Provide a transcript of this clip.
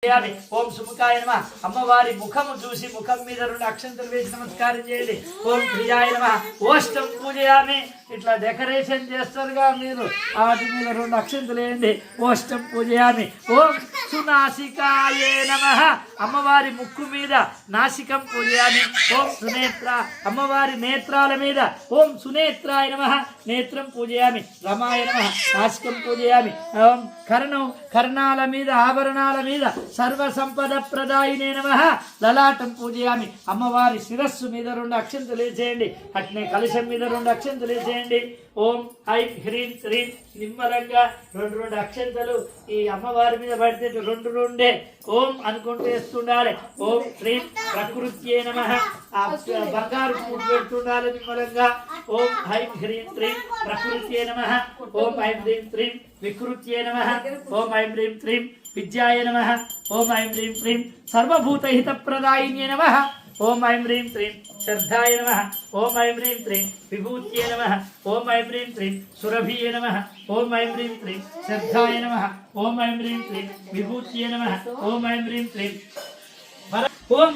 ఓం సుముఖాయ నమః అమ్మవారి ముఖము చూసి ముఖం మీద 2 అక్షంతలు వేసి నమస్కారం చేయండి. ఓం ప్రియాయ నమః ఓష్టం పూజయామి. ఇట్లా డెకరేషన్ చేస్తారుగా మీరు, వాటి మీద 2 అక్షంతలు వేయండి. ఓష్టం పూజయామి. ఓం సునాసికాయే నమః అమ్మవారి ముక్కు మీద నాసికం పూజయామి. ఓం సునేత్ర అమ్మవారి నేత్రాల మీద ఓం సునేత్రాయ నమః నేత్రం పూజయామి. రమాయ నమః నాసికం పూజయామి. ఓం కర్ణాల మీద ఆభరణాల మీద సర్వ సంపద ప్రదాయినే నమః లలాటం పూజయామి. అమ్మవారి శిరస్సు మీద 2 అక్షంతలు వేసేయండి. అట్నే కలశం మీద 2 అక్షంతలు వేసేయండి. ఓం ఐం హ్రీం శ్రీం నిమ్మలంగా 2 అక్షంతలు ఈ అమ్మవారి మీద పడితే 2 ఓం అనుకుంటూ వేస్తుండాలి. ఓం శ్రీం ప్రకృత్యే నమః బంగారు పూట పెడుతుండాలి నిమ్మలంగా. ఓం ఐం హ్రీం శ్రీం ప్రకృత్యే నమః. ఓం ఐం హ్రీం శ్రీం వికృత్యే నమః. ఓం ఐం హ్రీం శ్రీం విద్యాయ నమః. ఓం ఐం హ్రీం శ్రీం సర్వభూతహిత ప్రదాయిన్యే నమః. ఓం ఐం హ్రీం శ్రీం శ్రద్ధాయ నమః. ఓం ఐం హ్రీం శ్రీం విభూత్యే నమః. ఓం ఐం హ్రీం శ్రీం సురభియే నమః. ఓం ఐం హ్రీం శ్రీం శ్రద్ధాయ నమః. ఓం ఐం హ్రీం శ్రీం విభూత్యే నమః. ఓం ఐం హ్రీం శ్రీం ఓం